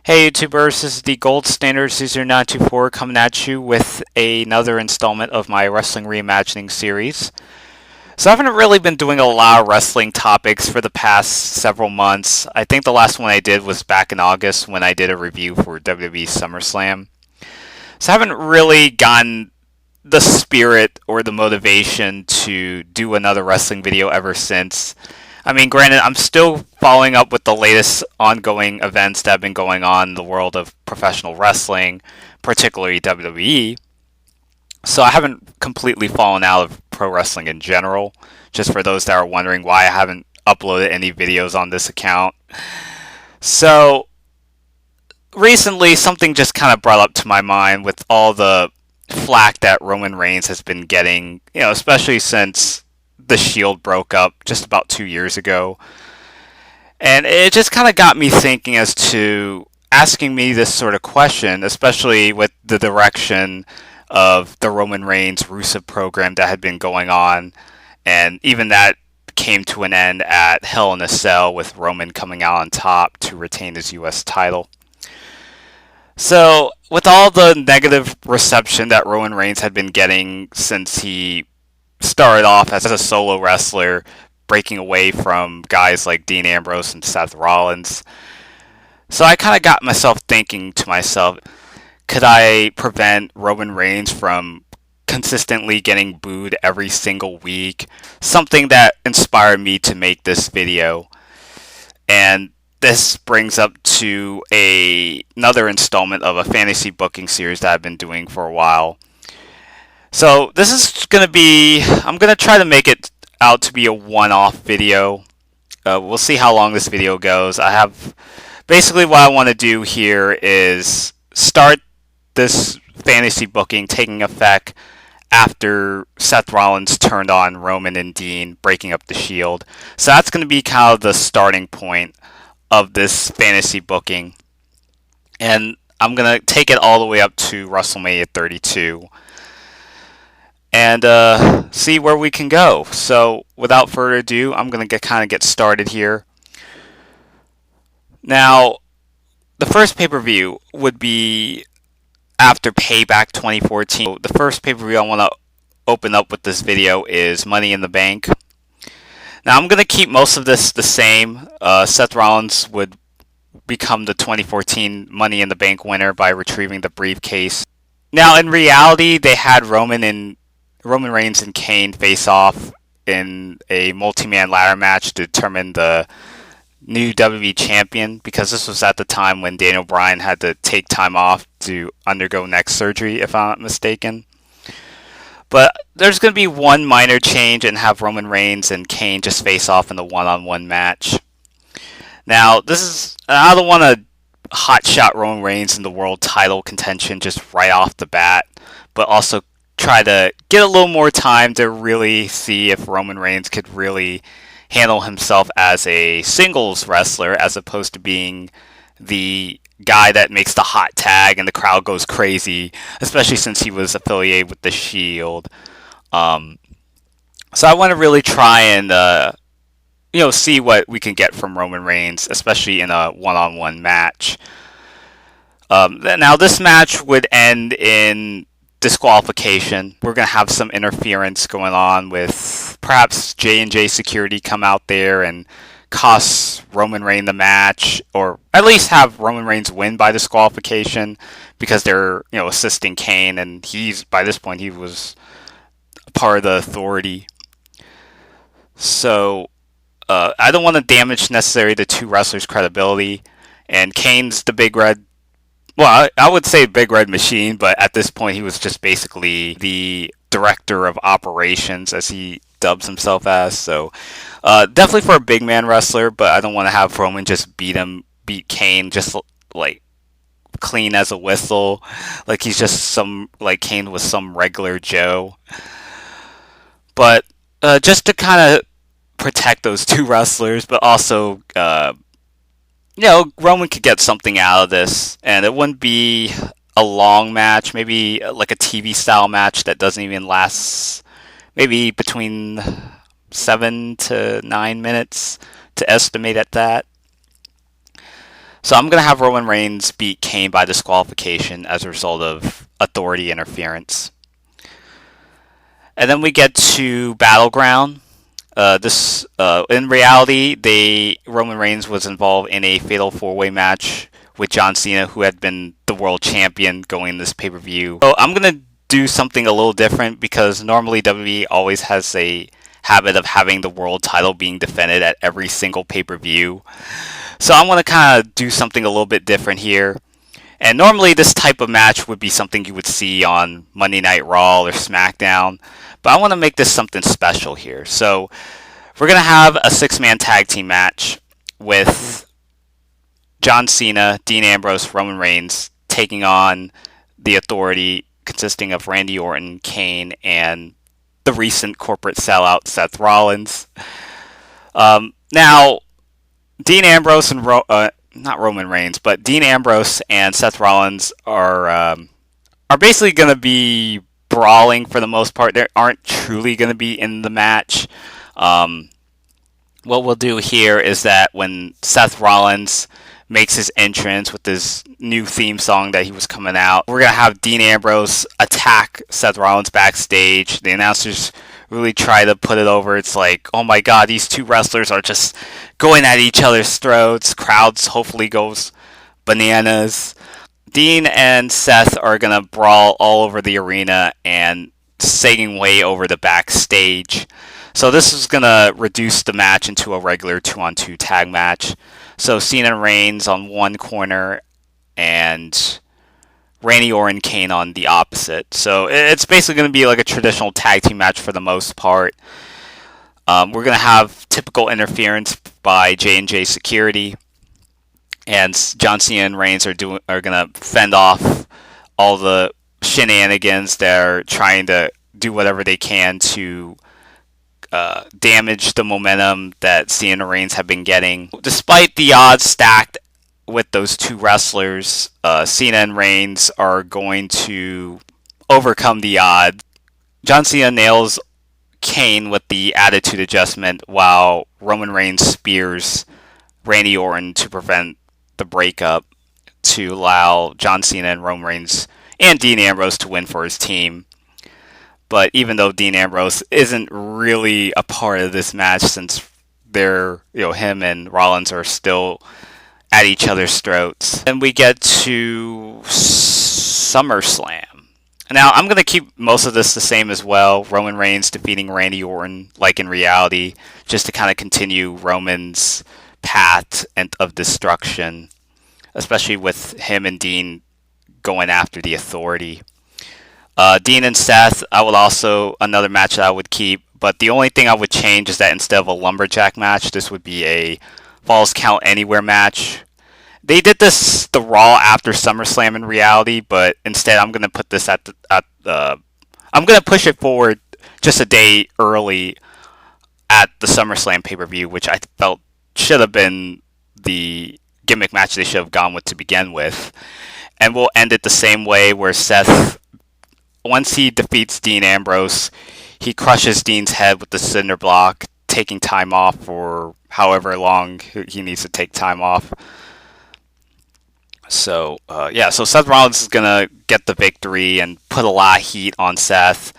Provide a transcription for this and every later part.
Hey YouTubers, this is the Gold Standard Caesar924 coming at you with another installment of my Wrestling Reimagining series. So I haven't really been doing a lot of wrestling topics for the past several months. I think the last one I did was back in August when I did a review for WWE Summerslam. So I haven't really gotten the spirit or the motivation to do another wrestling video ever since. I mean, granted, I'm still following up with the latest ongoing events that have been going on in the world of professional wrestling, particularly WWE. So I haven't completely fallen out of pro wrestling in general, just for those that are wondering why I haven't uploaded any videos on this account. So recently, something just kind of brought up to my mind with all the flack that Roman Reigns has been getting, especially since the Shield broke up just about 2 years ago. And it just kind of got me thinking as to asking me this sort of question, especially with the direction of the Roman Reigns Rusev program that had been going on. And even that came to an end at Hell in a Cell with Roman coming out on top to retain his US title. So, with all the negative reception that Roman Reigns had been getting since he started off as a solo wrestler, breaking away from guys like Dean Ambrose and Seth Rollins. So I kind of got myself thinking to myself, could I prevent Roman Reigns from consistently getting booed every single week? Something that inspired me to make this video. And this brings up to another installment of a fantasy booking series that I've been doing for a while. So this is going to be, I'm going to try to make it out to be a one-off video. We'll see how long this video goes. Basically what I want to do here is start this fantasy booking taking effect after Seth Rollins turned on Roman and Dean, breaking up the Shield. So that's going to be kind of the starting point of this fantasy booking. And I'm going to take it all the way up to WrestleMania 32. And see where we can go. So, without further ado, I'm going to get started here. Now, the first pay-per-view would be after Payback 2014. The first pay-per-view I want to open up with this video is Money in the Bank. Now, I'm going to keep most of this the same. Seth Rollins would become the 2014 Money in the Bank winner by retrieving the briefcase. Now, in reality, they had Roman Reigns and Kane face off in a multi-man ladder match to determine the new WWE champion, because this was at the time when Daniel Bryan had to take time off to undergo neck surgery, if I'm not mistaken. But there's going to be one minor change and have Roman Reigns and Kane just face off in the one-on-one match. Now, I don't want to hotshot Roman Reigns in the world title contention just right off the bat, but also try to get a little more time to really see if Roman Reigns could really handle himself as a singles wrestler as opposed to being the guy that makes the hot tag and the crowd goes crazy, especially since he was affiliated with the Shield. So I want to really try and see what we can get from Roman Reigns, especially in a one-on-one match. Now this match would end in disqualification. We're going to have some interference going on with perhaps J&J Security come out there and cost Roman Reigns the match, or at least have Roman Reigns win by disqualification because they're assisting Kane, and by this point he was part of the Authority. So I don't want to damage necessarily the two wrestlers' credibility, and Kane's the big red. Well, I would say Big Red Machine, but at this point he was just basically the director of operations, as he dubs himself as. So definitely for a big man wrestler, but I don't want to have Roman just beat Kane just like clean as a whistle, like he's just Kane was some regular Joe. But just to kind of protect those two wrestlers, but also Roman could get something out of this, and it wouldn't be a long match, maybe like a TV style match that doesn't even last maybe between 7 to 9 minutes to estimate at that. So I'm going to have Roman Reigns beat Kane by disqualification as a result of authority interference. And then we get to Battleground. In reality, Roman Reigns was involved in a fatal 4-way match with John Cena, who had been the world champion going this pay-per-view. So I'm gonna do something a little different because normally WWE always has a habit of having the world title being defended at every single pay-per-view. So I'm gonna kind of do something a little bit different here. And normally this type of match would be something you would see on Monday Night Raw or SmackDown. But I want to make this something special here. So we're going to have a 6-man tag team match with John Cena, Dean Ambrose, Roman Reigns taking on the Authority, consisting of Randy Orton, Kane, and the recent corporate sellout Seth Rollins. Now, Dean Ambrose and not Roman Reigns, but Dean Ambrose and Seth Rollins are basically going to be brawling for the most part. They aren't truly going to be in the match. What we'll do here is that when Seth Rollins makes his entrance with this new theme song that he was coming out, we're going to have Dean Ambrose attack Seth Rollins backstage. The announcers really try to put it over. It's like, oh my god, these two wrestlers are just going at each other's throats. Crowds hopefully goes bananas. Dean and Seth are going to brawl all over the arena and sagging way over the backstage. So this is going to reduce the match into a regular 2-on-2 tag match. So Cena and Reigns on one corner and Randy Orton, Kane on the opposite. So it's basically going to be like a traditional tag team match for the most part. We're going to have typical interference by J&J Security. And John Cena and Reigns are going to fend off all the shenanigans. They're trying to do whatever they can to damage the momentum that Cena and Reigns have been getting. Despite the odds stacked with those two wrestlers, Cena and Reigns are going to overcome the odds. John Cena nails Kane with the attitude adjustment, while Roman Reigns spears Randy Orton to prevent the breakup, to allow John Cena and Roman Reigns and Dean Ambrose to win for his team. But even though Dean Ambrose isn't really a part of this match, since him and Rollins are still at each other's throats. Then we get to SummerSlam. Now, I'm going to keep most of this the same as well. Roman Reigns defeating Randy Orton, like in reality, just to kind of continue Roman's path of destruction, especially with him and Dean going after the Authority. Dean and Seth, another match that I would keep, but the only thing I would change is that instead of a lumberjack match, this would be a Falls Count Anywhere match. They did the Raw after SummerSlam in reality, but instead I'm going to put this I'm going to push it forward just a day early at the SummerSlam pay-per-view, which I felt should have been the gimmick match they should have gone with to begin with. And we'll end it the same way, where Seth, once he defeats Dean Ambrose, he crushes Dean's head with the cinder block, taking time off for however long he needs to take time off. So Seth Rollins is going to get the victory and put a lot of heat on Seth.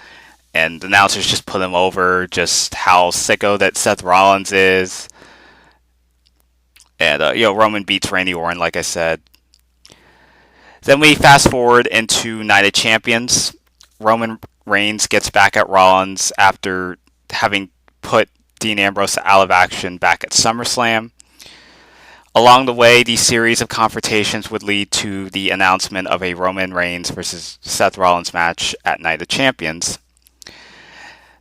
And the announcers just put him over, just how sicko that Seth Rollins is. And, Roman beats Randy Orton, like I said. Then we fast forward into Night of Champions. Roman Reigns gets back at Rollins after having put Dean Ambrose out of action back at SummerSlam. Along the way, these series of confrontations would lead to the announcement of a Roman Reigns versus Seth Rollins match at Night of Champions.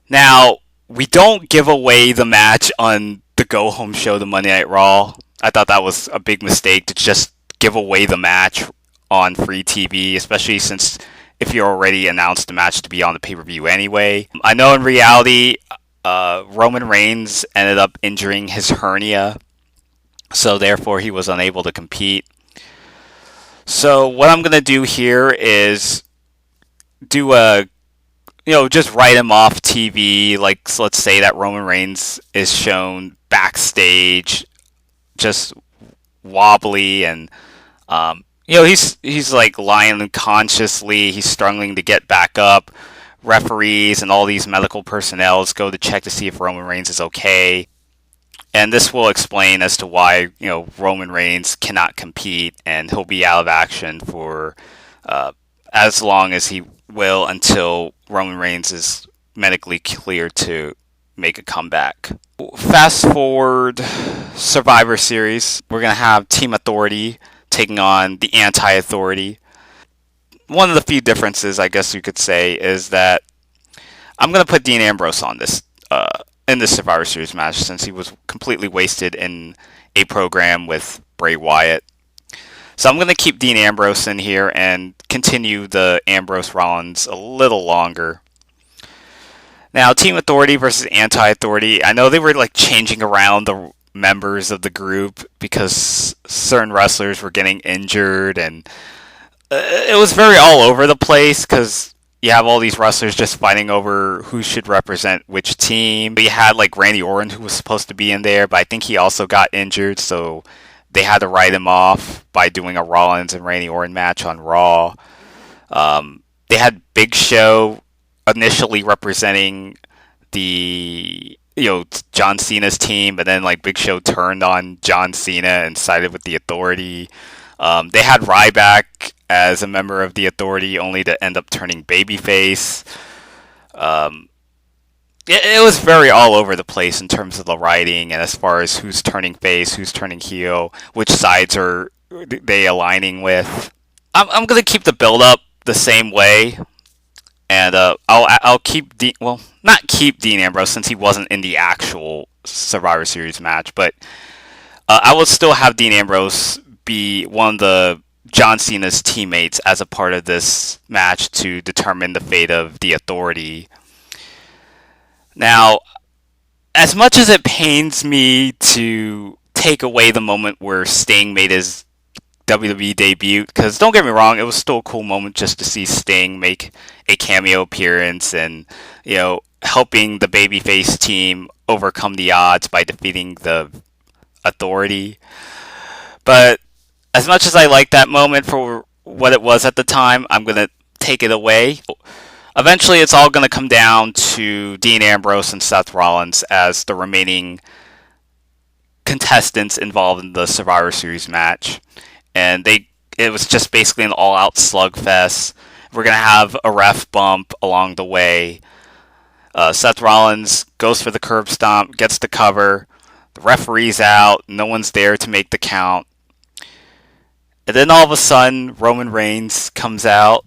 Now, we don't give away the match on the go-home show, the Monday Night Raw. I thought that was a big mistake to just give away the match on free TV, especially since if you already announced the match to be on the pay-per-view anyway. I know in reality, Roman Reigns ended up injuring his hernia, so therefore he was unable to compete. So what I'm going to do here is just write him off TV. Like, so let's say that Roman Reigns is shown backstage just wobbly, and he's like lying unconsciously. He's struggling to get back up. Referees and all these medical personnel go to check to see if Roman Reigns is okay. And this will explain as to why Roman Reigns cannot compete, and he'll be out of action for as long as he will until Roman Reigns is medically cleared to make a comeback. Fast forward Survivor Series, we're going to have Team Authority taking on the Anti-Authority. One of the few differences, I guess you could say, is that I'm going to put Dean Ambrose on this in this Survivor Series match, since he was completely wasted in a program with Bray Wyatt. So I'm going to keep Dean Ambrose in here and continue the Ambrose Rollins a little longer. Now, Team Authority versus Anti-Authority. I know they were like changing around the members of the group because certain wrestlers were getting injured, and it was very all over the place because you have all these wrestlers just fighting over who should represent which team. You had like Randy Orton, who was supposed to be in there, but I think he also got injured, so they had to write him off by doing a Rollins and Randy Orton match on Raw. They had Big Show initially representing the John Cena's team, but then like Big Show turned on John Cena and sided with the Authority. They had Ryback as a member of the Authority, only to end up turning babyface. It was very all over the place in terms of the writing, and as far as who's turning face, who's turning heel, which sides are they aligning with. I'm gonna keep the build up the same way, and I'll keep not keep Dean Ambrose, since he wasn't in the actual Survivor Series match, but I will still have Dean Ambrose be one of the John Cena's teammates as a part of this match to determine the fate of the Authority. Now, as much as it pains me to take away the moment where Sting made his WWE debut, because don't get me wrong, it was still a cool moment just to see Sting make a cameo appearance and helping the babyface team overcome the odds by defeating the Authority. But as much as I like that moment for what it was at the time, I'm going to take it away. Eventually, it's all going to come down to Dean Ambrose and Seth Rollins as the remaining contestants involved in the Survivor Series match. And it was just basically an all-out slugfest. We're going to have a ref bump along the way. Seth Rollins goes for the curb stomp, gets the cover. The referee's out. No one's there to make the count. And then all of a sudden, Roman Reigns comes out.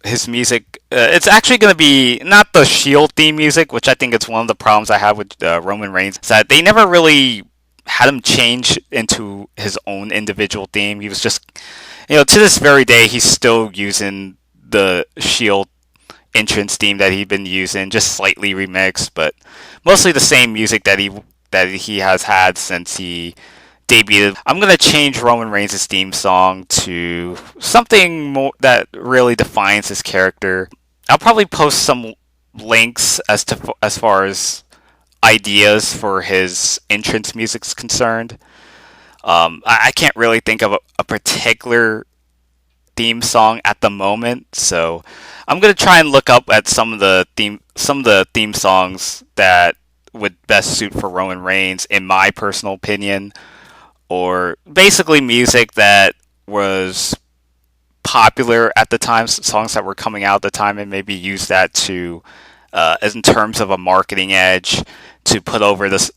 His music, it's actually going to be not the Shield theme music, which I think it's one of the problems I have with Roman Reigns, is that they never really had him change into his own individual theme. He was just, to this very day, he's still using the Shield entrance theme that he'd been using, just slightly remixed, but mostly the same music that he has had since he debuted. I'm going to change Roman Reigns' theme song to something more that really defines his character. I'll probably post some links as far as ideas for his entrance music is concerned. I can't really think of a particular theme song at the moment, so I'm going to try and look up at some of the theme songs that would best suit for Roman Reigns, in my personal opinion, or basically music that was popular at the time, songs that were coming out at the time, and maybe use that to, as in terms of a marketing edge, to put over this,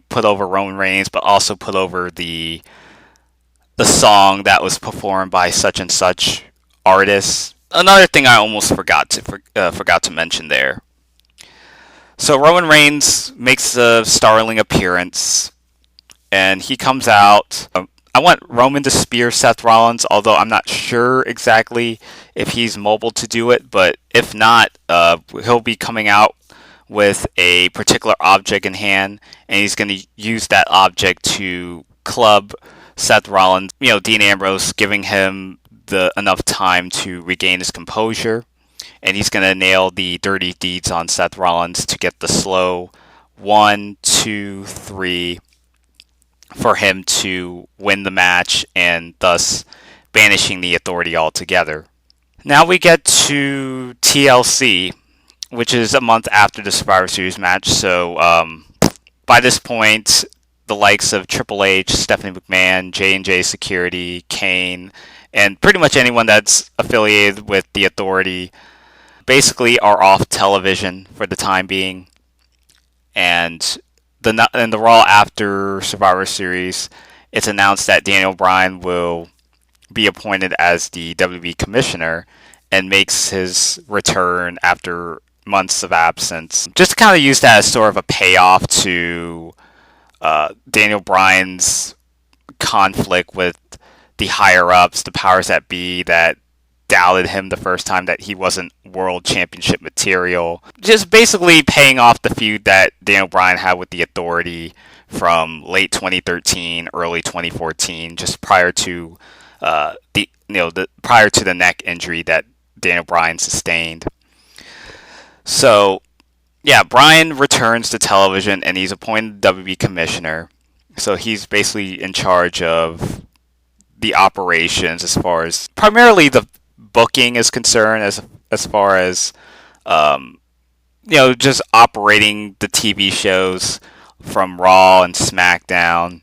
put over Roman Reigns, but also put over the song that was performed by such and such artists. Another thing I almost forgot to mention there. So Roman Reigns makes a startling appearance, and he comes out. I want Roman to spear Seth Rollins, although I'm not sure exactly if he's mobile to do it. But if not, he'll be coming out with a particular object in hand, and he's going to use that object to club Seth Rollins. Dean Ambrose giving him enough time to regain his composure, and he's going to nail the dirty deeds on Seth Rollins to get the slow 1, 2, 3 for him to win the match and thus banishing the Authority altogether. Now we get to TLC, which is a month after the Survivor Series match. So by this point, the likes of Triple H, Stephanie McMahon, J&J Security, Kane, and pretty much anyone that's affiliated with the Authority basically are off television for the time being. And the Raw after Survivor Series, it's announced that Daniel Bryan will be appointed as the WWE commissioner and makes his return after months of absence. Just to kind of use that as sort of a payoff to Daniel Bryan's conflict with the higher ups, the powers that be, that doubted him the first time that he wasn't world championship material. Just basically paying off the feud that Daniel Bryan had with the Authority from late 2013, early 2014, just prior to prior to the neck injury that Daniel Bryan sustained. So, yeah, Bryan returns to television and he's appointed WWE commissioner. So he's basically in charge of the operations as far as primarily the booking is concerned, as far as just operating the TV shows from Raw and SmackDown,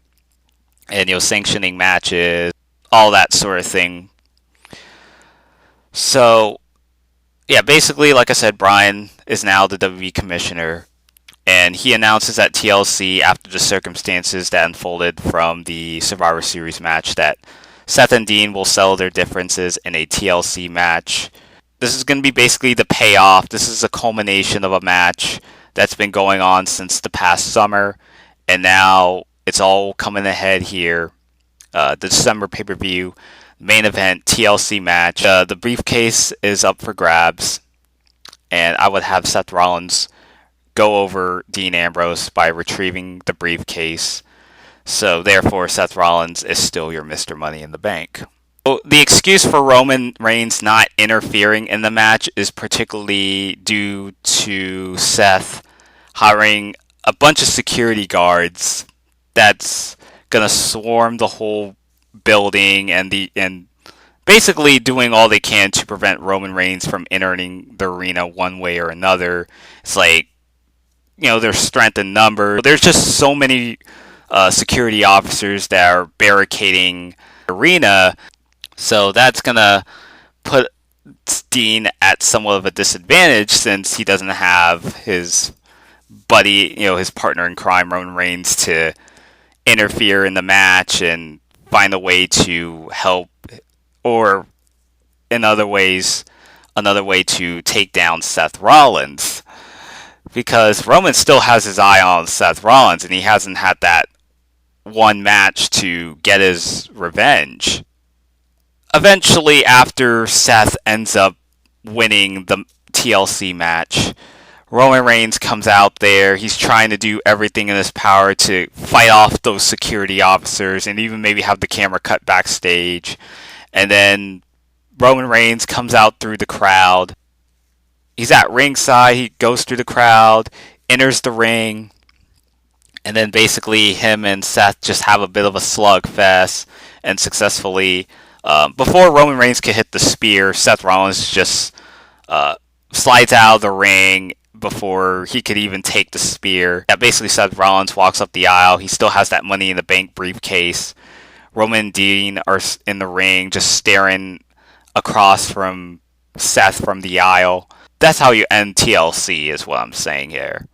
and sanctioning matches, all that sort of thing. So yeah, basically, like I said, Bryan is now the WWE commissioner, and he announces at TLC, after the circumstances that unfolded from the Survivor Series match, that Seth and Dean will settle their differences in a TLC match. This is going to be basically the payoff. This is a culmination of a match that's been going on since the past summer, and now it's all coming ahead here. The December pay-per-view main event TLC match. The briefcase is up for grabs, and I would have Seth Rollins go over Dean Ambrose by retrieving the briefcase. So therefore, Seth Rollins is still your Mr. Money in the Bank. So the excuse for Roman Reigns not interfering in the match is particularly due to Seth hiring a bunch of security guards that's gonna swarm the whole building and basically doing all they can to prevent Roman Reigns from entering the arena one way or another. It's like, there's strength in numbers. There's just so many security officers that are barricading the arena, so that's gonna put Dean at somewhat of a disadvantage since he doesn't have his buddy, his partner in crime, Roman Reigns, to interfere in the match and find a way to help, or in other ways, another way to take down Seth Rollins. Because Roman still has his eye on Seth Rollins, and he hasn't had that one match to get his revenge. Eventually, after Seth ends up winning the TLC match, Roman Reigns comes out there. He's trying to do everything in his power to fight off those security officers and even maybe have the camera cut backstage. And then Roman Reigns comes out through the crowd. He's at ringside. He goes through the crowd, enters the ring, and then basically him and Seth just have a bit of a slugfest and successfully, before Roman Reigns can hit the spear, Seth Rollins just slides out of the ring before he could even take the spear. Yeah, basically Seth Rollins walks up the aisle. He still has that Money in the Bank briefcase. Roman and Dean are in the ring just staring across from Seth from the aisle. That's how you end TLC, is what I'm saying here.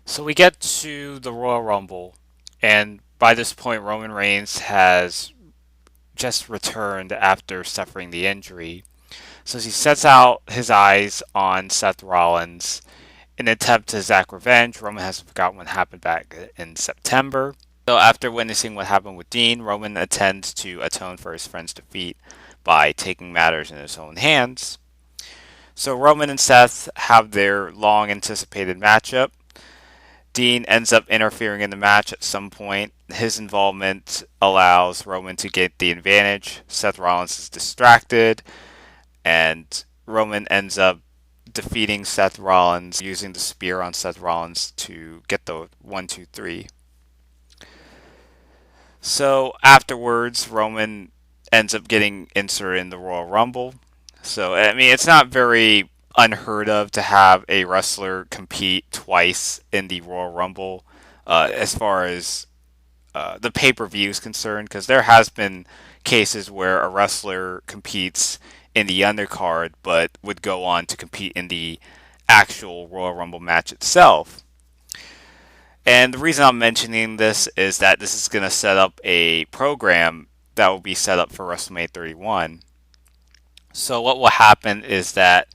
So we get to the Royal Rumble, and by this point Roman Reigns has just returned after suffering the injury. So he sets out his eyes on Seth Rollins in an attempt to exact revenge. Roman hasn't forgotten what happened back in September. So after witnessing what happened with Dean, Roman intends to atone for his friend's defeat by taking matters in his own hands. So Roman and Seth have their long-anticipated matchup. Dean ends up interfering in the match at some point. His involvement allows Roman to get the advantage. Seth Rollins is distracted, and Roman ends up defeating Seth Rollins, using the spear on Seth Rollins to get the 1, 2, 3. So afterwards, Roman ends up getting inserted in the Royal Rumble. So, I mean, it's not very unheard of to have a wrestler compete twice in the Royal Rumble, as far as the pay per view is concerned, because there has been cases where a wrestler competes in the undercard but would go on to compete in the actual Royal Rumble match itself. And the reason I'm mentioning this is that this is going to set up a program that will be set up for WrestleMania 31. So what will happen is that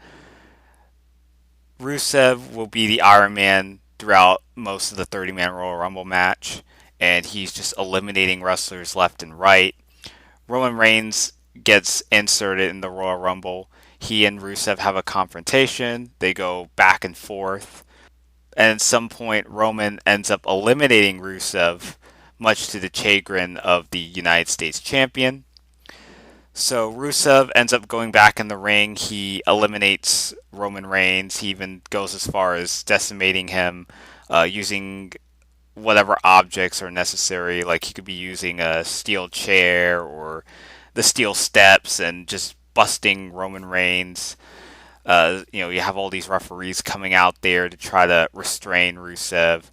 Rusev will be the Iron Man throughout most of the 30-man Royal Rumble match, and he's just eliminating wrestlers left and right. Roman Reigns gets inserted in the Royal Rumble. He and Rusev have a confrontation. They go back and forth. And at some point, Roman ends up eliminating Rusev, much to the chagrin of the United States champion. So Rusev ends up going back in the ring. He eliminates Roman Reigns. He even goes as far as decimating him, using whatever objects are necessary. Like he could be using a steel chair or the steel steps and just busting Roman Reigns. You have all these referees coming out there to try to restrain Rusev.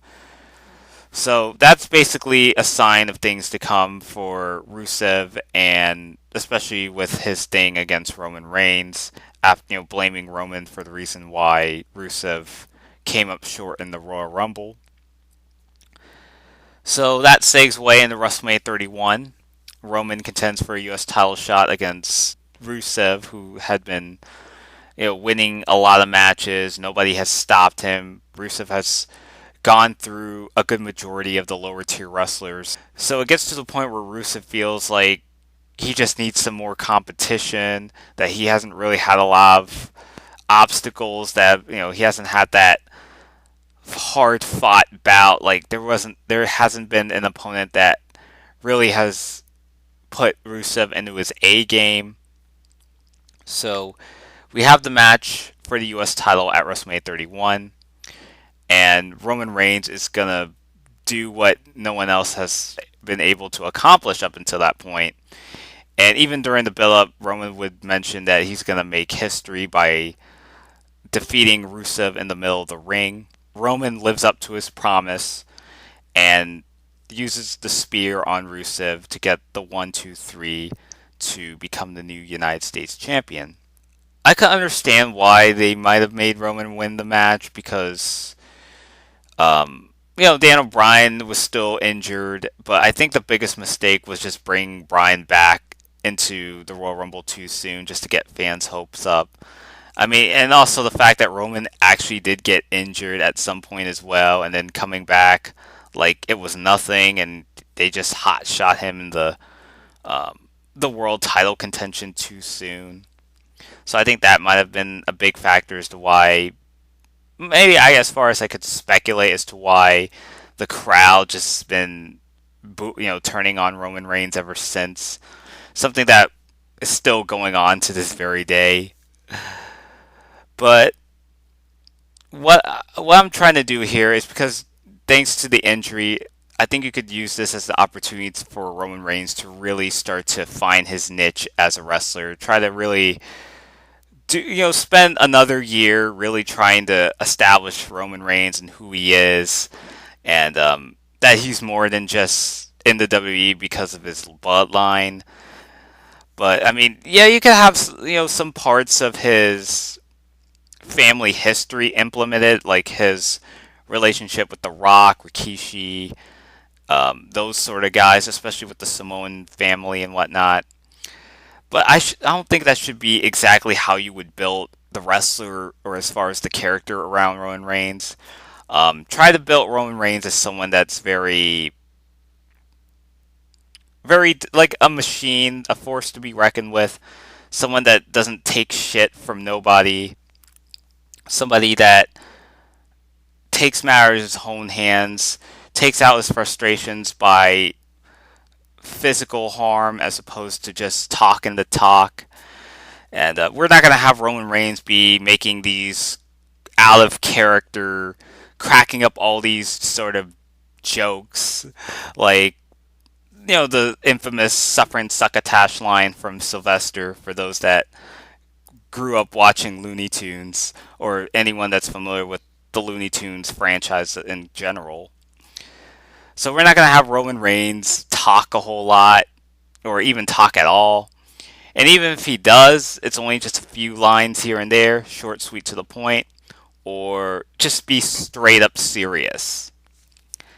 So that's basically a sign of things to come for Rusev, and especially with his thing against Roman Reigns, after blaming Roman for the reason why Rusev came up short in the Royal Rumble. So that segs way into WrestleMania 31. Roman contends for a U.S. title shot against Rusev, who had been winning a lot of matches. Nobody has stopped him. Rusev has gone through a good majority of the lower tier wrestlers. So it gets to the point where Rusev feels like he just needs some more competition, that he hasn't really had a lot of obstacles, that he hasn't had that hard fought bout. Like there hasn't been an opponent that really has put Rusev into his A game. So we have the match for the US title at WrestleMania 31, and Roman Reigns is gonna do what no one else has been able to accomplish up until that point. And even during the build-up, Roman would mention that he's gonna make history by defeating Rusev in the middle of the ring. Roman lives up to his promise and uses the spear on Rusev to get the 1-2-3 to become the new United States champion. I can understand why they might have made Roman win the match, because Dan O'Brien was still injured, but I think the biggest mistake was just bringing Bryan back into the Royal Rumble too soon, just to get fans' hopes up. I mean, and also the fact that Roman actually did get injured at some point as well, and then coming back like it was nothing, and they just hot shot him in the world title contention too soon. So I think that might have been a big factor as to why, maybe as far as I could speculate as to why the crowd just been turning on Roman Reigns ever since. Something that is still going on to this very day. But what I'm trying to do here is, because thanks to the injury, I think you could use this as the opportunity for Roman Reigns to really start to find his niche as a wrestler. Try to really spend another year really trying to establish Roman Reigns and who he is, and that he's more than just in the WWE because of his bloodline. But I mean, yeah, you could have some parts of his family history implemented, like his relationship with The Rock, Rikishi, those sort of guys, especially with the Samoan family and whatnot. But I don't think that should be exactly how you would build the wrestler, or as far as the character around Roman Reigns. Try to build Roman Reigns as someone that's very, very like a machine, a force to be reckoned with. Someone that doesn't take shit from nobody. Somebody that takes matters in his own hands, takes out his frustrations by physical harm as opposed to just talking the talk. And we're not going to have Roman Reigns be making these out of character, cracking up all these sort of jokes. Like, the infamous "suffering succotash" line from Sylvester for those that grew up watching Looney Tunes or anyone that's familiar with the Looney Tunes franchise in general. So we're not going to have Roman Reigns talk a whole lot or even talk at all. And even if he does, it's only just a few lines here and there, short, sweet, to the point, or just be straight up serious.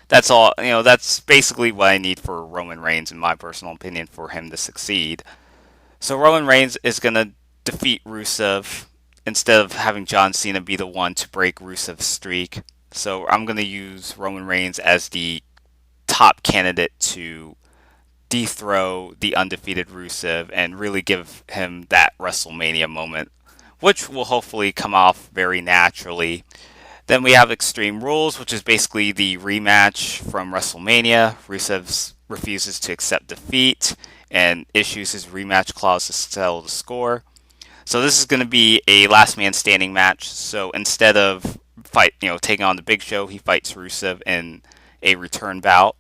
That's all, that's basically what I need for Roman Reigns, in my personal opinion, for him to succeed. So Roman Reigns is going to defeat Rusev instead of having John Cena be the one to break Rusev's streak. So I'm going to use Roman Reigns as the top candidate to dethrone the undefeated Rusev and really give him that WrestleMania moment, which will hopefully come off very naturally. Then we have Extreme Rules, which is basically the rematch from WrestleMania. Rusev refuses to accept defeat and issues his rematch clause to settle the score. So this is going to be a last man standing match. So instead of taking on the Big Show, he fights Rusev in a return bout.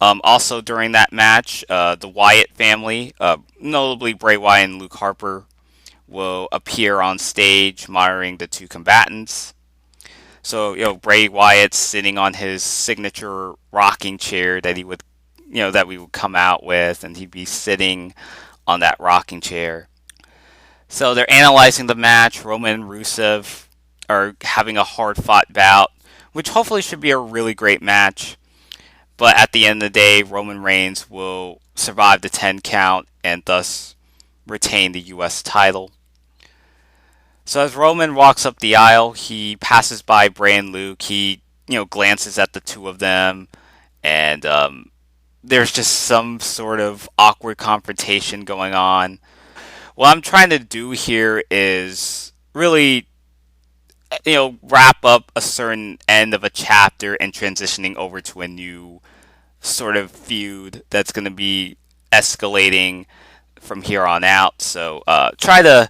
Also during that match, the Wyatt family, notably Bray Wyatt and Luke Harper, will appear on stage monitoring the two combatants. So, Bray Wyatt's sitting on his signature rocking chair that that we would come out with, and he'd be sitting on that rocking chair. So they're analyzing the match. Roman and Rusev are having a hard-fought bout, which hopefully should be a really great match. But at the end of the day, Roman Reigns will survive the 10 count and thus retain the U.S. title. So as Roman walks up the aisle, he passes by Bray and Luke. He, glances at the two of them, and there's just some sort of awkward confrontation going on. What I'm trying to do here is really, wrap up a certain end of a chapter and transitioning over to a new sort of feud that's going to be escalating from here on out. So try to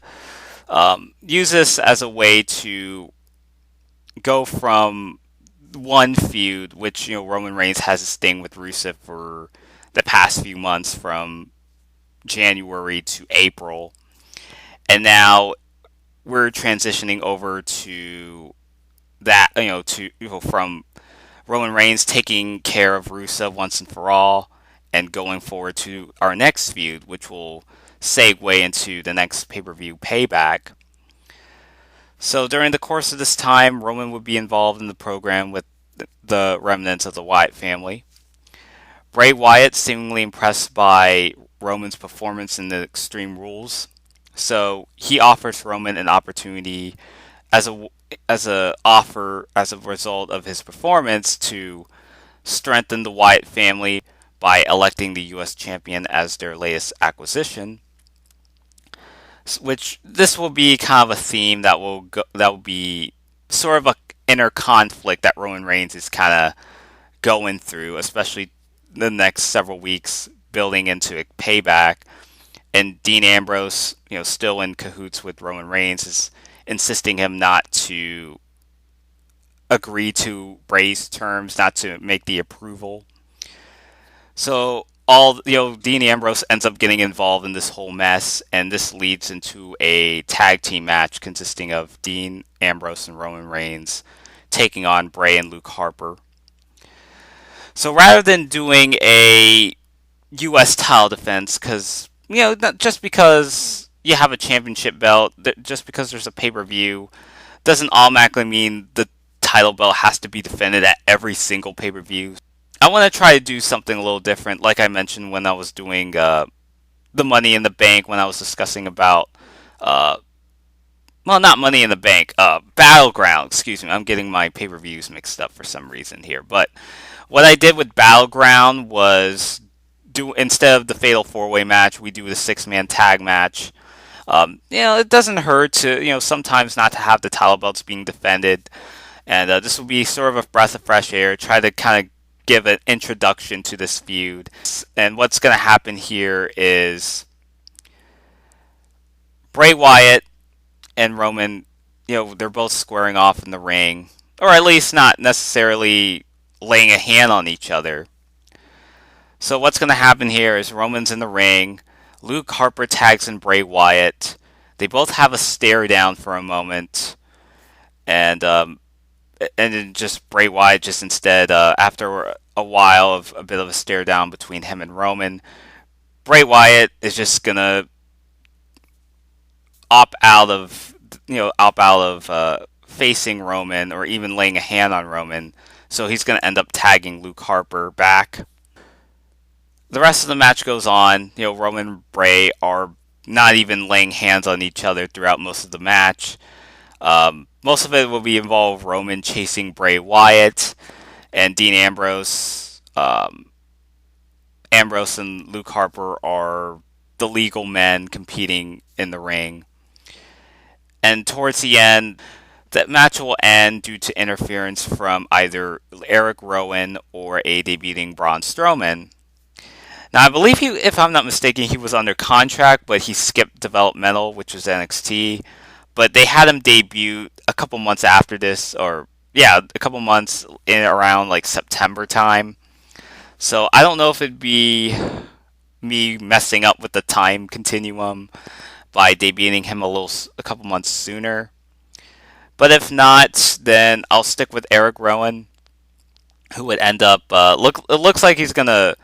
use this as a way to go from one feud, which Roman Reigns has this thing with Rusev for the past few months from January to April, and now we're transitioning over to that, from Roman Reigns taking care of Rusev once and for all, and going forward to our next feud, which will segue into the next pay-per-view Payback. So during the course of this time, Roman would be involved in the program with the remnants of the Wyatt family. Bray Wyatt seemingly impressed by Roman's performance in the Extreme Rules, so he offers Roman an opportunity as a result of his performance to strengthen the Wyatt family by electing the U.S. champion as their latest acquisition. Which this will be kind of a theme that will be sort of a inner conflict that Roman Reigns is kind of going through, especially the next several weeks building into a Payback. And Dean Ambrose, still in cahoots with Roman Reigns, is insisting him not to agree to Bray's terms, not to make the approval. So Dean Ambrose ends up getting involved in this whole mess, and this leads into a tag team match consisting of Dean Ambrose and Roman Reigns taking on Bray and Luke Harper. So rather than doing a U.S. title defense, because not just because you have a championship belt, just because there's a pay-per-view, doesn't automatically mean the title belt has to be defended at every single pay-per-view. I want to try to do something a little different, like I mentioned when I was doing the Money in the Bank, when I was discussing about, not Money in the Bank, Battleground, excuse me, I'm getting my pay-per-views mixed up for some reason here, but what I did with Battleground was instead of the Fatal 4-Way match, we do the 6-man tag match. It doesn't hurt to, sometimes not to have the title belts being defended, and this will be sort of a breath of fresh air, try to kind of give an introduction to this feud. And what's going to happen here is Bray Wyatt and Roman, they're both squaring off in the ring, or at least not necessarily laying a hand on each other. So what's going to happen here is Roman's in the ring. Luke Harper tags in Bray Wyatt. They both have a stare down for a moment, and then just Bray Wyatt just instead after a while of a bit of a stare down between him and Roman, Bray Wyatt is just gonna opt out of facing Roman or even laying a hand on Roman. So he's gonna end up tagging Luke Harper back. The rest of the match goes on. Roman and Bray are not even laying hands on each other throughout most of the match. Most of it will be involved Roman chasing Bray Wyatt and Dean Ambrose. Ambrose and Luke Harper are the legal men competing in the ring. And towards the end, that match will end due to interference from either Eric Rowan or a debuting Braun Strowman. Now, I believe if I'm not mistaken, he was under contract, but he skipped developmental, which was NXT. But they had him debut a couple months after this, or yeah, a couple months in around like September time. So I don't know if it'd be me messing up with the time continuum by debuting him a couple months sooner. But if not, then I'll stick with Eric Rowan, who would end up It looks like he's gonna,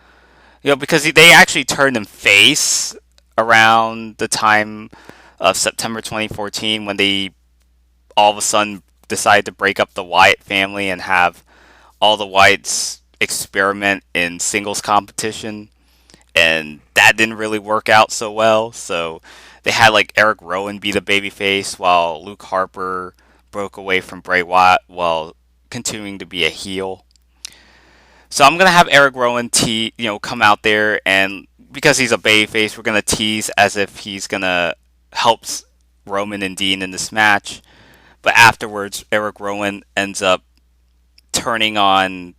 because they actually turned him face around the time of September 2014 when they all of a sudden decided to break up the Wyatt family and have all the Wyatts experiment in singles competition, and that didn't really work out so well. So they had like Eric Rowan be the babyface while Luke Harper broke away from Bray Wyatt while continuing to be a heel. So I'm gonna have Eric Rowan come out there, and because he's a babyface, we're gonna tease as if he's gonna help Roman and Dean in this match. But afterwards, Eric Rowan ends up turning on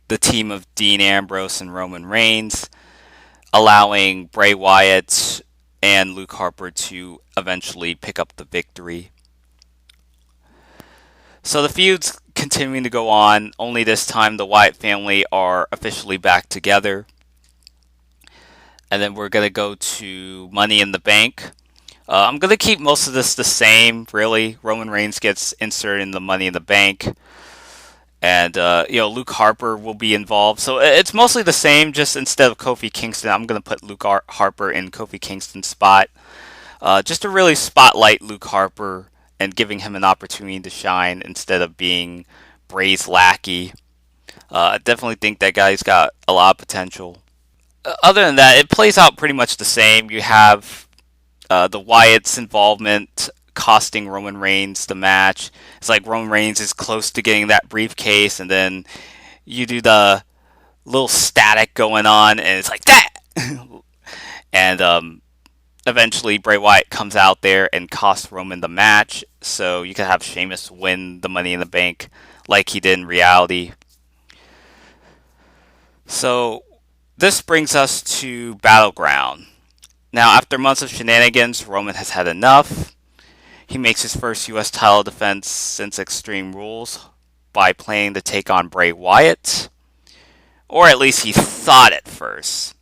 the team of Dean Ambrose and Roman Reigns, allowing Bray Wyatt and Luke Harper to eventually pick up the victory. So the feud's continuing to go on, only this time the Wyatt family are officially back together. And then we're going to go to Money in the Bank. I'm going to keep most of this the same, really. Roman Reigns gets inserted in the Money in the Bank. And, Luke Harper will be involved. So it's mostly the same, just instead of Kofi Kingston, I'm going to put Luke Harper in Kofi Kingston's spot. Just to really spotlight Luke Harper and giving him an opportunity to shine instead of being Bray's lackey. I definitely think that guy's got a lot of potential. Other than that, it plays out pretty much the same. You have the Wyatt's involvement costing Roman Reigns the match. It's like Roman Reigns is close to getting that briefcase, and then you do the little static going on, and it's like that! And eventually Bray Wyatt comes out there and costs Roman the match, so you can have Sheamus win the Money in the Bank like he did in reality. So this brings us to Battleground. Now, after months of shenanigans, Roman has had enough. He makes his first U.S. title defense since Extreme Rules by planning to take on Bray Wyatt. Or at least he thought at first.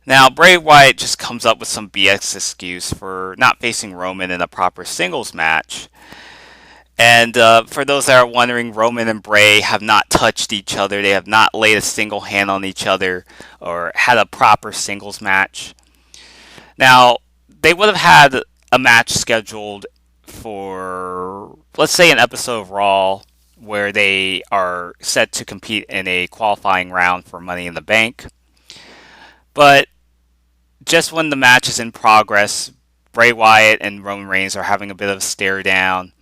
Now, Bray Wyatt just comes up with some BS excuse for not facing Roman in a proper singles match. And for those that are wondering, Roman and Bray have not touched each other. They have not laid a single hand on each other or had a proper singles match. Now, they would have had a match scheduled for, let's say, an episode of Raw where they are set to compete in a qualifying round for Money in the Bank. But just when the match is in progress, Bray Wyatt and Roman Reigns are having a bit of a stare down.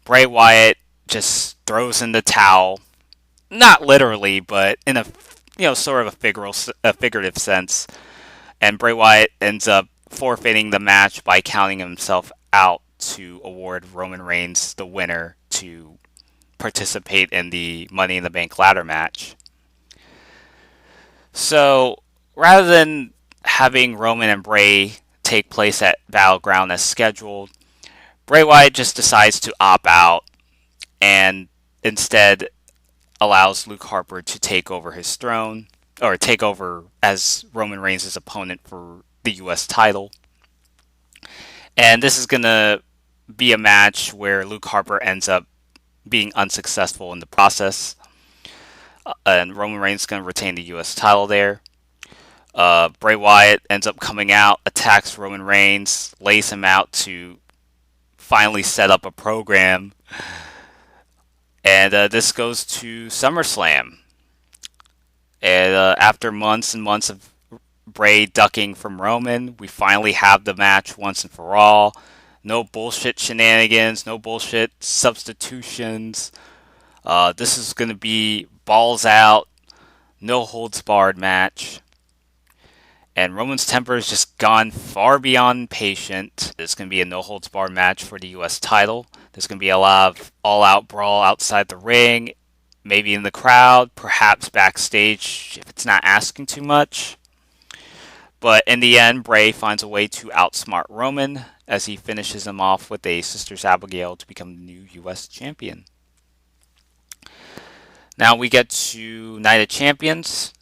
Bray Wyatt just throws in the towel, not literally, but in a sort of a figurative sense. And Bray Wyatt ends up forfeiting the match by counting himself out to award Roman Reigns the winner to participate in the Money in the Bank ladder match. So rather than having Roman and Bray take place at Battleground as scheduled, Bray Wyatt just decides to opt out and instead allows Luke Harper to take over his throne. or take over as Roman Reigns' opponent for the U.S. title. And this is going to be a match where Luke Harper ends up being unsuccessful in the process. And Roman Reigns is going to retain the U.S. title there. Bray Wyatt ends up coming out, attacks Roman Reigns, lays him out to finally set up a program. And this goes to SummerSlam. And after months and months of Bray ducking from Roman, we finally have the match once and for all. No bullshit shenanigans, no bullshit substitutions. This is going to be balls out, no holds barred match. And Roman's temper has just gone far beyond patient. There's going to be a no holds barred match for the U.S. title. There's going to be a lot of all out brawl outside the ring, maybe in the crowd, perhaps backstage if it's not asking too much. But in the end, Bray finds a way to outsmart Roman as he finishes him off with a Sisters Abigail to become the new U.S. champion. Now we get to Night of Champions.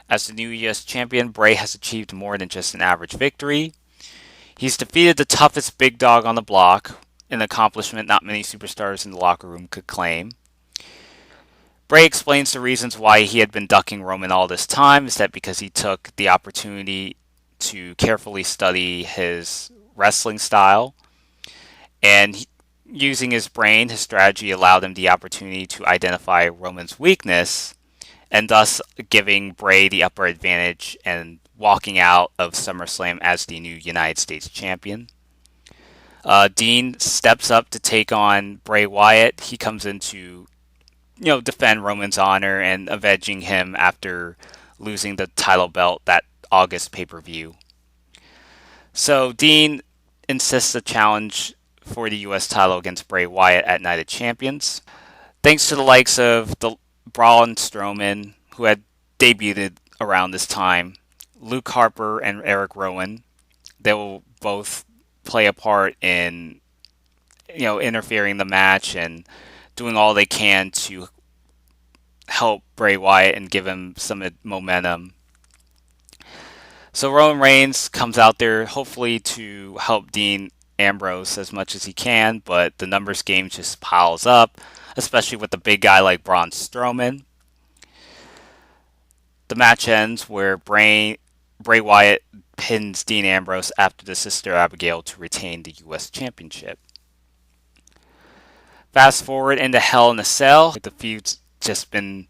As the new U.S. champion, Bray has achieved more than just an average victory. He's defeated the toughest big dog on the block, an accomplishment not many superstars in the locker room could claim. Bray explains the reasons why he had been ducking Roman all this time is that because he took the opportunity to carefully study his wrestling style, and using his brain, his strategy allowed him the opportunity to identify Roman's weakness, and thus giving Bray the upper advantage and walking out of SummerSlam as the new United States champion. Dean steps up to take on Bray Wyatt. He comes in to defend Roman's honor and avenging him after losing the title belt that August pay-per-view. So Dean insists a challenge for the U.S. title against Bray Wyatt at Night of Champions. Thanks to the likes of the Braun Strowman, who had debuted around this time, Luke Harper and Eric Rowan, they will both play a part in interfering in the match and doing all they can to help Bray Wyatt and give him some momentum. So Roman Reigns comes out there hopefully to help Dean Ambrose as much as he can, but the numbers game just piles up, especially with a big guy like Braun Strowman. The match ends where Bray Wyatt pins Dean Ambrose after the Sister Abigail to retain the U.S. Championship. Fast forward into Hell in a Cell. The feud's just been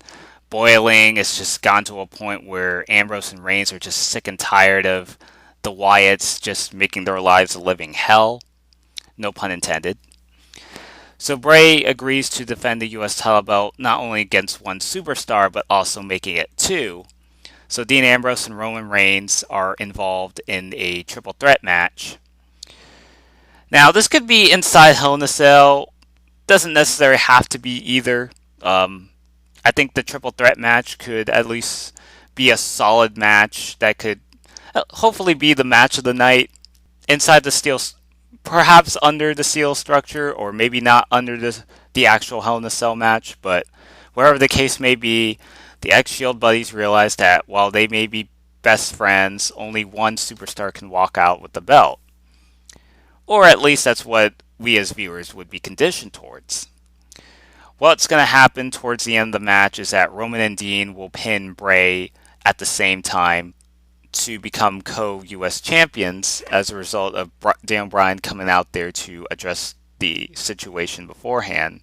boiling. It's just gone to a point where Ambrose and Reigns are just sick and tired of the Wyatts just making their lives a living hell. No pun intended. So Bray agrees to defend the U.S. title belt not only against one superstar, but also making it two. So Dean Ambrose and Roman Reigns are involved in a triple threat match. Now, this could be inside Hell in a Cell. Doesn't necessarily have to be either. I think the triple threat match could at least be a solid match that could hopefully be the match of the night inside the steel, perhaps under the steel structure, or maybe not under the actual Hell in a Cell match. But wherever the case may be, the ex-Shield buddies realize that while they may be best friends, only one superstar can walk out with the belt. Or at least that's what we as viewers would be conditioned towards. What's going to happen towards the end of the match is that Roman and Dean will pin Bray at the same time to become co-US champions as a result of Daniel Bryan coming out there to address the situation beforehand.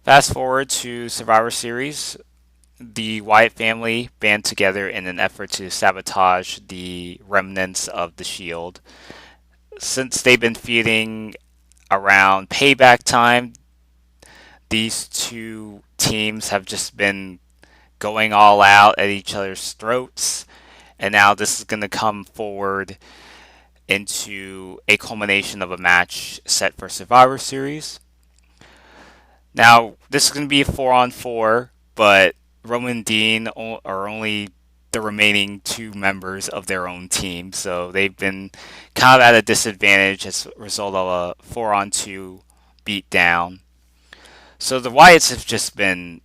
Fast forward to Survivor Series. The Wyatt family band together in an effort to sabotage the remnants of the Shield. Since they've been feuding around Payback time, these two teams have just been going all out at each other's throats, and now this is going to come forward into a culmination of a match set for Survivor Series. Now, this is going to be a 4-on-4, but Roman and Dean are only the remaining two members of their own team, so they've been kind of at a disadvantage as a result of a 4-on-2 beatdown. So the Wyatts have just been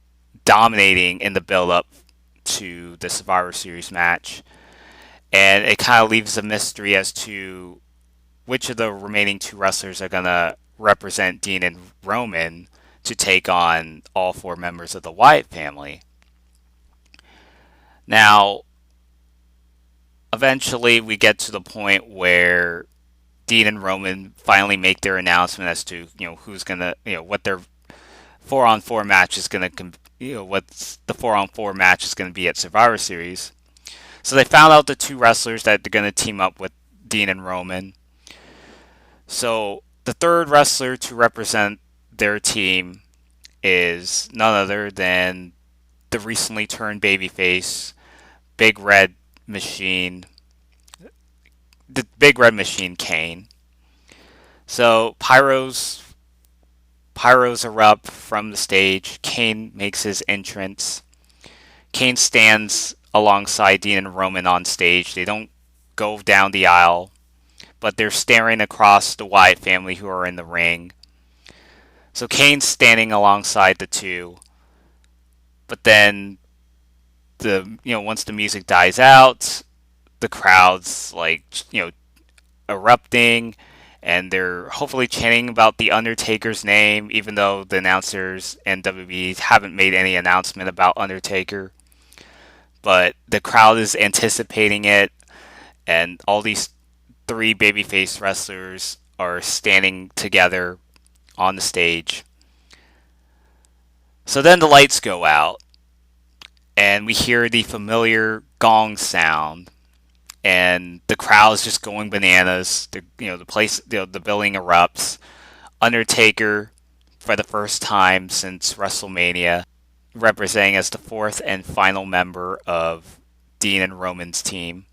dominating in the build-up to the Survivor Series match. And it kind of leaves a mystery as to which of the remaining two wrestlers are going to represent Dean and Roman to take on all four members of the Wyatt family. Now, eventually we get to the point where Dean and Roman finally make their announcement as to, who's going to, what their 4-on-4 match is going to, what the 4-on-4 match is going to be at Survivor Series. So they found out the two wrestlers that they're going to team up with Dean and Roman. So the third wrestler to represent their team is none other than the recently turned babyface, Big Red Machine, the Big Red Machine, Kane. So pyros erupt from the stage. Kane makes his entrance. Kane stands alongside Dean and Roman on stage. They don't go down the aisle, but they're staring across the Wyatt family who are in the ring. So Kane's standing alongside the two, but then once the music dies out, the crowd's erupting, and they're hopefully chanting about the Undertaker's name, even though the announcers and WWE haven't made any announcement about Undertaker. But the crowd is anticipating it, and all these three babyface wrestlers are standing together on the stage. So then the lights go out, and we hear the familiar gong sound, and the crowd's just going bananas. The building erupts. Undertaker, for the first time since WrestleMania, representing as the fourth and final member of Dean and Roman's team.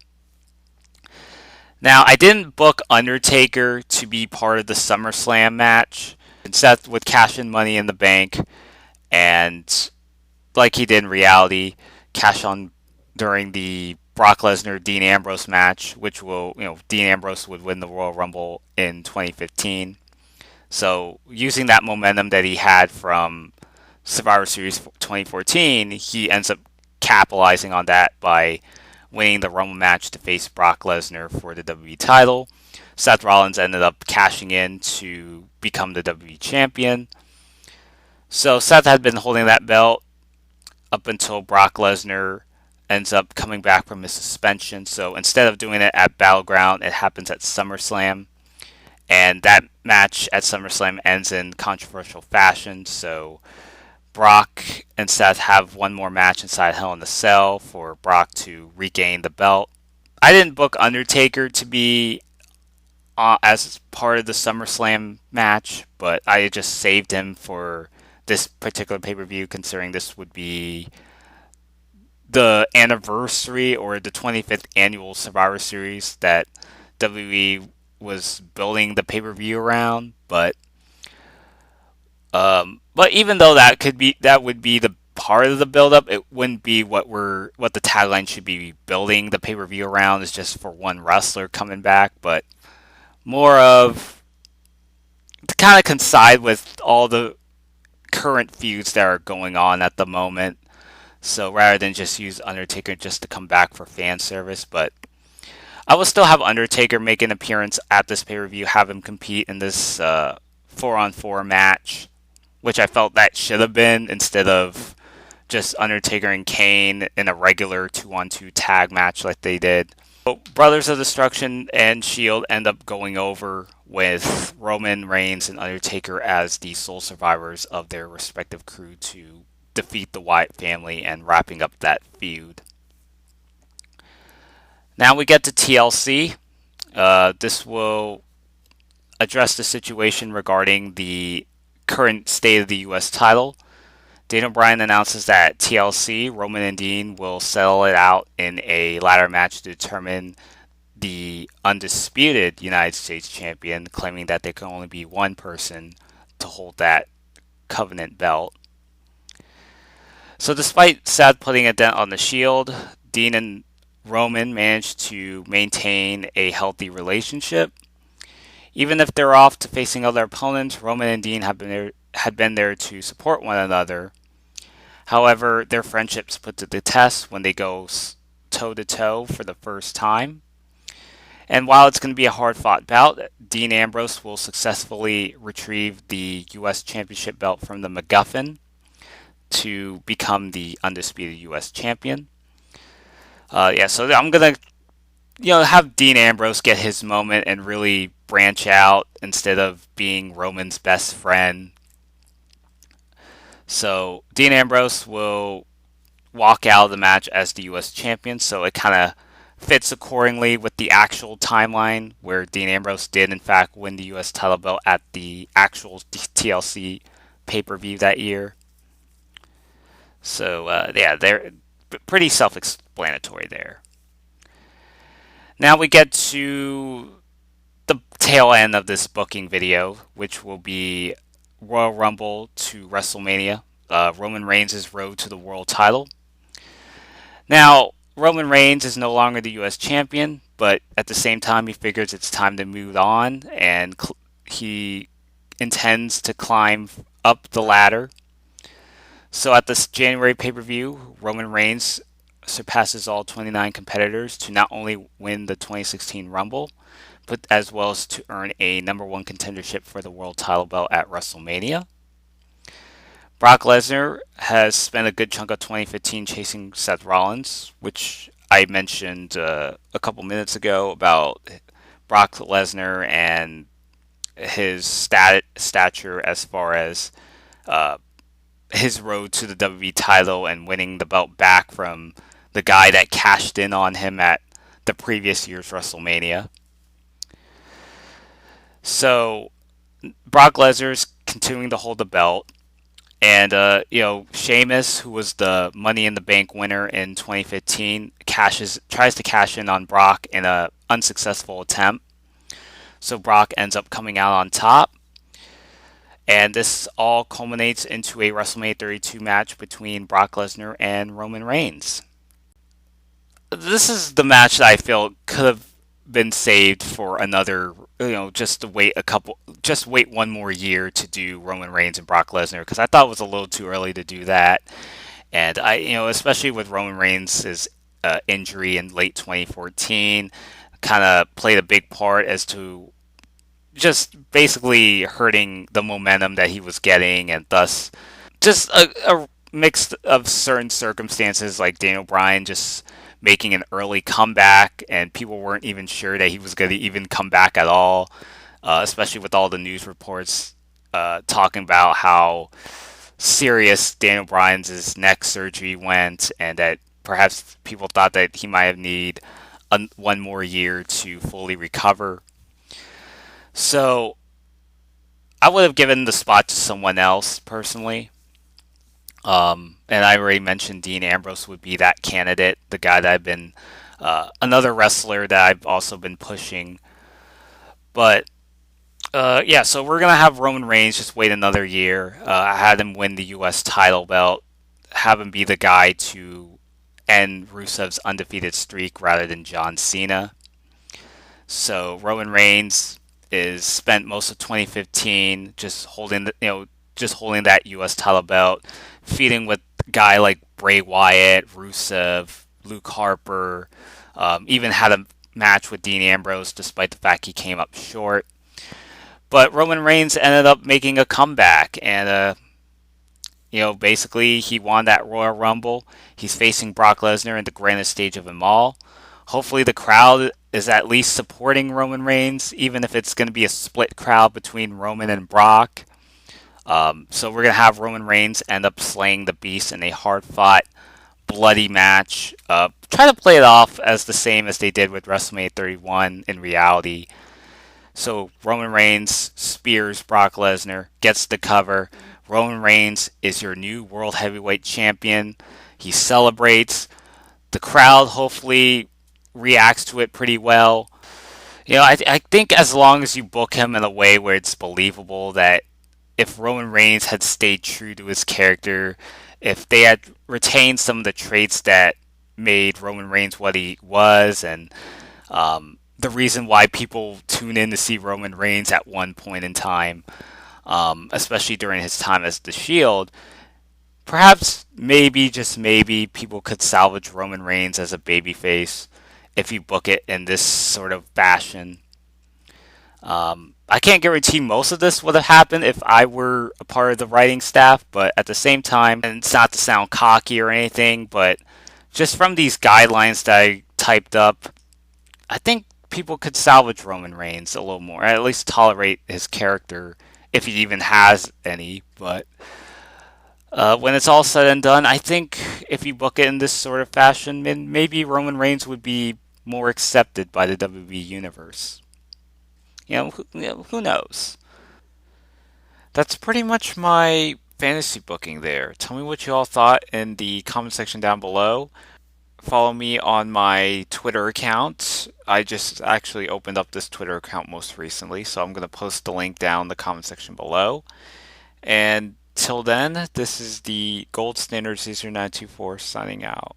Now, I didn't book Undertaker to be part of the SummerSlam match. Seth would cash in Money in the Bank, and like he did in reality, cash on during the Brock Lesnar Dean Ambrose match, which Dean Ambrose would win the Royal Rumble in 2015. So using that momentum that he had from Survivor Series 2014, he ends up capitalizing on that by winning the Rumble match to face Brock Lesnar for the WWE title. Seth Rollins ended up cashing in to become the WWE champion. So Seth had been holding that belt up until Brock Lesnar ends up coming back from his suspension. So instead of doing it at Battleground, it happens at SummerSlam. And that match at SummerSlam ends in controversial fashion. So Brock and Seth have one more match inside Hell in a Cell for Brock to regain the belt. I didn't book Undertaker to be as part of the SummerSlam match, but I just saved him for this particular pay-per-view, considering this would be the anniversary or the 25th annual Survivor Series that WWE was building the pay-per-view around. But even though that would be the part of the build-up, it wouldn't be what the tagline should be building the pay-per-view around, is just for one wrestler coming back, but more of to kind of coincide with all the current feuds that are going on at the moment. So rather than just use Undertaker just to come back for fan service, but I will still have Undertaker make an appearance at this pay-per-view, have him compete in this 4-on-4 match, which I felt that should have been, instead of just Undertaker and Kane in a regular 2-on-2 tag match like they did. So Brothers of Destruction and Shield end up going over with Roman Reigns and Undertaker as the sole survivors of their respective crew to defeat the Wyatt family and wrapping up that feud. Now we get to TLC. This will address the situation regarding the current state of the U.S. title. Daniel Bryan announces that TLC, Roman and Dean, will settle it out in a ladder match to determine the undisputed United States champion, claiming that there can only be one person to hold that Covenant belt. So despite Seth putting a dent on the Shield, Dean and Roman managed to maintain a healthy relationship. Even if they're off to facing other opponents, Roman and Dean had been there to support one another. However, their friendship's put to the test when they go toe to toe for the first time. And while it's going to be a hard fought bout, Dean Ambrose will successfully retrieve the U.S. Championship belt from the MacGuffin to become the undisputed U.S. champion. So I'm going to have Dean Ambrose get his moment and really branch out instead of being Roman's best friend. So Dean Ambrose will walk out of the match as the U.S. champion, so it kind of fits accordingly with the actual timeline where Dean Ambrose did in fact win the U.S. title belt at the actual TLC pay-per-view that year. So they're pretty self-explanatory there. Now we get to the tail end of this booking video, which will be Royal Rumble to WrestleMania, Roman Reigns' road to the world title. Now, Roman Reigns is no longer the U.S. champion, but at the same time, he figures it's time to move on, and he intends to climb up the ladder. So at this January pay-per-view, Roman Reigns surpasses all 29 competitors to not only win the 2016 Rumble, but as well as to earn a number one contendership for the world title belt at WrestleMania. Brock Lesnar has spent a good chunk of 2015 chasing Seth Rollins, which I mentioned a couple minutes ago about Brock Lesnar and his stature as far as his road to the WWE title and winning the belt back from the guy that cashed in on him at the previous year's WrestleMania. So Brock Lesnar's continuing to hold the belt. And, Sheamus, who was the Money in the Bank winner in 2015, tries to cash in on Brock in an unsuccessful attempt. So Brock ends up coming out on top. And this all culminates into a WrestleMania 32 match between Brock Lesnar and Roman Reigns. This is the match that I feel could have been saved for another, just to wait one more year to do Roman Reigns and Brock Lesnar, because I thought it was a little too early to do that. And especially with Roman Reigns' injury in late 2014, kind of played a big part as to just basically hurting the momentum that he was getting, and thus just a mix of certain circumstances, like Daniel Bryan just making an early comeback, and people weren't even sure that he was going to even come back at all, especially with all the news reports talking about how serious Daniel Bryan's neck surgery went, and that perhaps people thought that he might have need one more year to fully recover. So I would have given the spot to someone else personally. And I already mentioned Dean Ambrose would be that candidate, the guy that I've been, another wrestler that I've also been pushing. But, so we're going to have Roman Reigns just wait another year. I had him win the U.S. title belt, have him be the guy to end Rusev's undefeated streak rather than John Cena. So Roman Reigns is spent most of 2015 just holding that U.S. title belt, feuding with a guy like Bray Wyatt, Rusev, Luke Harper, even had a match with Dean Ambrose despite the fact he came up short. But Roman Reigns ended up making a comeback, and basically he won that Royal Rumble. He's facing Brock Lesnar in the grandest stage of them all. Hopefully the crowd is at least supporting Roman Reigns, even if it's going to be a split crowd between Roman and Brock. So we're going to have Roman Reigns end up slaying the Beast in a hard-fought, bloody match. Try to play it off as the same as they did with WrestleMania 31 in reality. So Roman Reigns spears Brock Lesnar, gets the cover. Roman Reigns is your new World Heavyweight Champion. He celebrates. The crowd hopefully reacts to it pretty well. I think as long as you book him in a way where it's believable, that if Roman Reigns had stayed true to his character, if they had retained some of the traits that made Roman Reigns what he was, and the reason why people tune in to see Roman Reigns at one point in time, especially during his time as The Shield, Perhaps, maybe, just maybe, people could salvage Roman Reigns as a babyface if you book it in this sort of fashion. I can't guarantee most of this would have happened if I were a part of the writing staff, but at the same time, and it's not to sound cocky or anything, but just from these guidelines that I typed up, I think people could salvage Roman Reigns a little more, at least tolerate his character if he even has any. But when it's all said and done, I think if you book it in this sort of fashion, then maybe Roman Reigns would be more accepted by the WWE universe. Who knows? That's pretty much my fantasy booking there. Tell me what you all thought in the comment section down below. Follow me on my Twitter account. I just actually opened up this Twitter account most recently, so I'm going to post the link down in the comment section below. And till then, this is the Gold Standard Caesar 924 signing out.